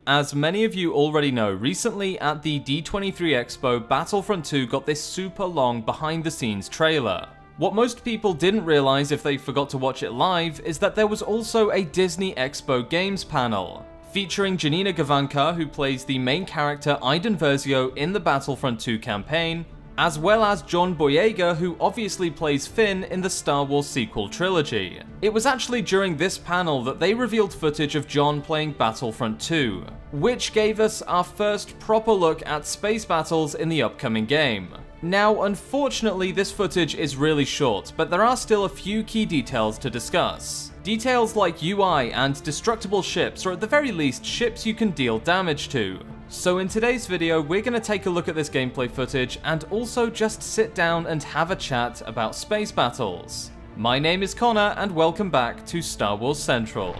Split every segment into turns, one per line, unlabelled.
As many of you already know, recently at the D23 Expo, Battlefront 2 got this super long behind the scenes trailer. What most people didn't realize if they forgot to watch it live is that there was also a Disney Expo Games panel, featuring Janina Gavankar, who plays the main character Iden Versio in the Battlefront 2 campaign, as well as John Boyega, who obviously plays Finn in the Star Wars sequel trilogy. It was actually during this panel that they revealed footage of John playing Battlefront 2, which gave us our first proper look at space battles in the upcoming game. Now, unfortunately, this footage is really short, but there are still a few key details to discuss. Details like UI and destructible ships, or at the very least, ships you can deal damage to. So in today's video, we're going to take a look at this gameplay footage and also just sit down and have a chat about space battles. My name is Connor and welcome back to Star Wars Central.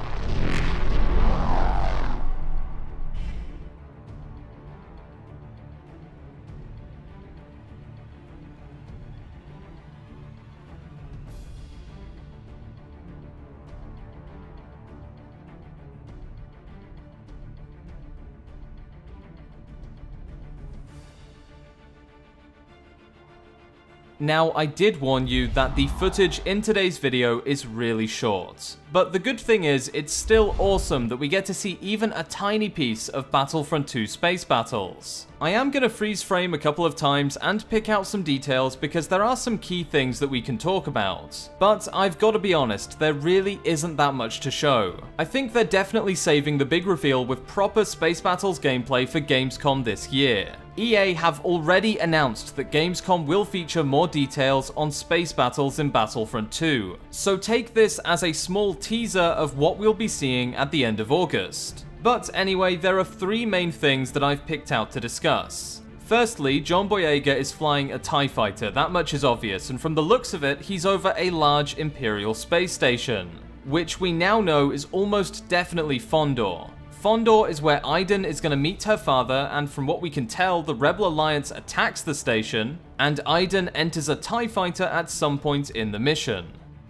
Now, I did warn you that the footage in today's video is really short, but the good thing is it's still awesome that we get to see even a tiny piece of Battlefront 2 space battles. I am going to freeze frame a couple of times and pick out some details because there are some key things that we can talk about, but I've got to be honest, there really isn't that much to show. I think they're definitely saving the big reveal with proper space battles gameplay for Gamescom this year. EA have already announced that Gamescom will feature more details on space battles in Battlefront 2, so take this as a small teaser of what we'll be seeing at the end of August. But anyway, there are three main things that I've picked out to discuss. Firstly, John Boyega is flying a TIE fighter, that much is obvious, and from the looks of it, he's over a large Imperial space station, which we now know is almost definitely Fondor. Fondor is where Iden is going to meet her father, and from what we can tell, the Rebel Alliance attacks the station, and Iden enters a TIE fighter at some point in the mission.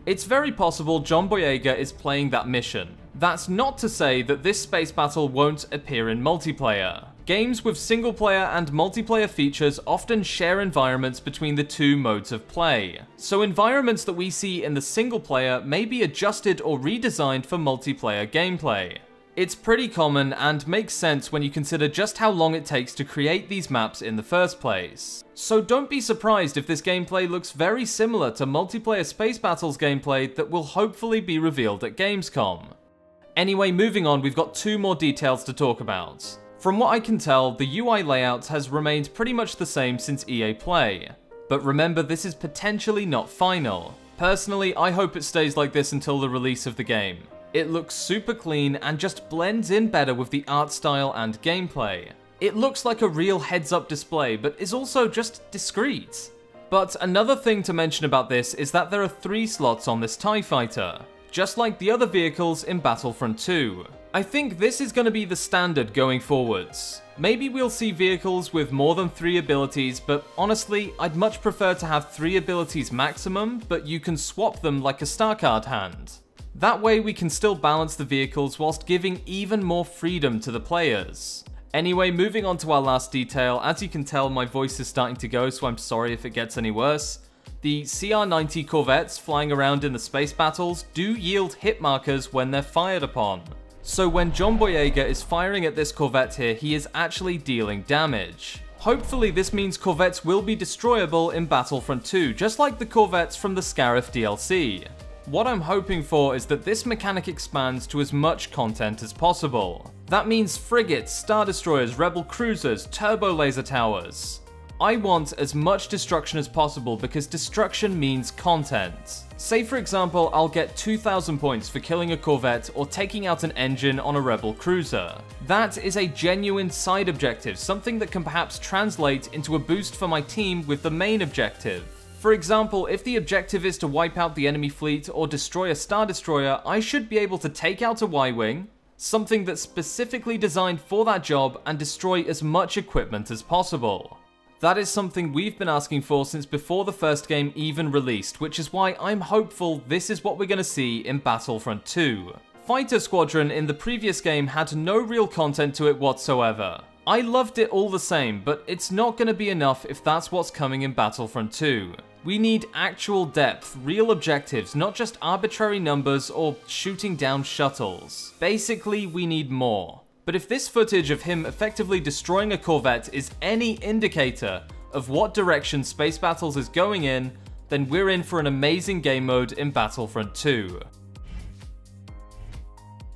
It's very possible John Boyega is playing that mission. That's not to say that this space battle won't appear in multiplayer. Games with single player and multiplayer features often share environments between the two modes of play, so environments that we see in the single player may be adjusted or redesigned for multiplayer gameplay. It's pretty common and makes sense when you consider just how long it takes to create these maps in the first place. So don't be surprised if this gameplay looks very similar to multiplayer space battles gameplay that will hopefully be revealed at Gamescom. Anyway, moving on, we've got two more details to talk about. From what I can tell, the UI layout has remained pretty much the same since EA Play. But remember, this is potentially not final. Personally, I hope it stays like this until the release of the game. It looks super clean and just blends in better with the art style and gameplay. It looks like a real heads-up display, but is also just discreet. But another thing to mention about this is that there are 3 slots on this TIE fighter, just like the other vehicles in Battlefront 2. I think this is going to be the standard going forwards. Maybe we'll see vehicles with more than 3 abilities, but honestly, I'd much prefer to have 3 abilities maximum, but you can swap them like a star card hand. That way we can still balance the vehicles whilst giving even more freedom to the players. Anyway, moving on to our last detail, as you can tell my voice is starting to go, so I'm sorry if it gets any worse. The CR-90 Corvettes flying around in the space battles do yield hit markers when they're fired upon. So when John Boyega is firing at this Corvette here, he is actually dealing damage. Hopefully this means Corvettes will be destroyable in Battlefront 2, just like the Corvettes from the Scarif DLC. What I'm hoping for is that this mechanic expands to as much content as possible. That means frigates, star destroyers, rebel cruisers, turbo laser towers. I want as much destruction as possible because destruction means content. Say for example, I'll get 2,000 points for killing a Corvette or taking out an engine on a rebel cruiser. That is a genuine side objective, something that can perhaps translate into a boost for my team with the main objective. For example, if the objective is to wipe out the enemy fleet or destroy a Star Destroyer, I should be able to take out a Y-Wing, something that's specifically designed for that job, and destroy as much equipment as possible. That is something we've been asking for since before the first game even released, which is why I'm hopeful this is what we're going to see in Battlefront 2. Fighter Squadron in the previous game had no real content to it whatsoever. I loved it all the same, but it's not going to be enough if that's what's coming in Battlefront 2. We need actual depth, real objectives, not just arbitrary numbers or shooting down shuttles. Basically, we need more. But if this footage of him effectively destroying a Corvette is any indicator of what direction Space Battles is going in, then we're in for an amazing game mode in Battlefront 2.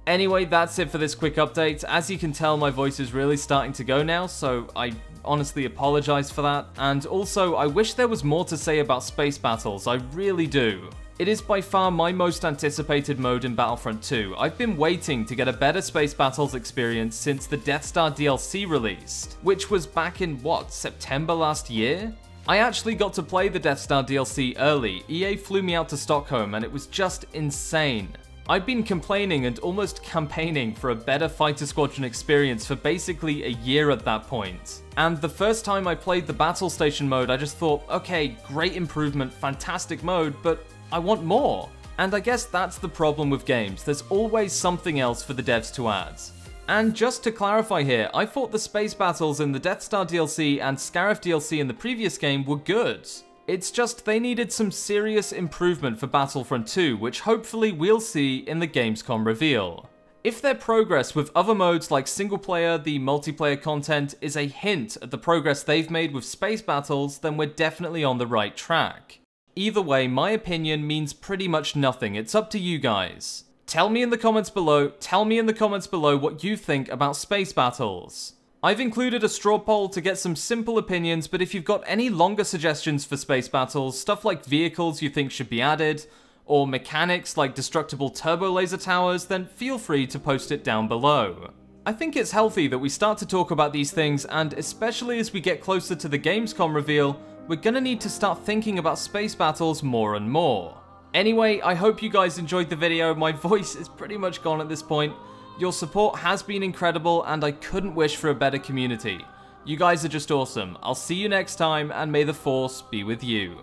Anyway, that's it for this quick update. As you can tell, my voice is really starting to go now, so I honestly apologize for that. And also, I wish there was more to say about Space Battles, I really do. It is by far my most anticipated mode in Battlefront 2. I've been waiting to get a better Space Battles experience since the Death Star DLC released, which was back in, what, September last year? I actually got to play the Death Star DLC early. EA flew me out to Stockholm and it was just insane. I've been complaining and almost campaigning for a better Fighter Squadron experience for basically a year at that point. And the first time I played the Battle Station mode, I just thought, okay, great improvement, fantastic mode, but I want more. And I guess that's the problem with games, there's always something else for the devs to add. And just to clarify here, I thought the space battles in the Death Star DLC and Scarif DLC in the previous game were good. It's just they needed some serious improvement for Battlefront 2, which hopefully we'll see in the Gamescom reveal. If their progress with other modes like single player, the multiplayer content, is a hint at the progress they've made with space battles, then we're definitely on the right track. Either way, my opinion means pretty much nothing, it's up to you guys. Tell me in the comments below what you think about space battles. I've included a straw poll to get some simple opinions, but if you've got any longer suggestions for space battles, stuff like vehicles you think should be added, or mechanics like destructible turbo laser towers, then feel free to post it down below. I think it's healthy that we start to talk about these things, and especially as we get closer to the Gamescom reveal, we're gonna need to start thinking about space battles more and more. Anyway, I hope you guys enjoyed the video. My voice is pretty much gone at this point. Your support has been incredible, and I couldn't wish for a better community. You guys are just awesome. I'll see you next time, and may the Force be with you.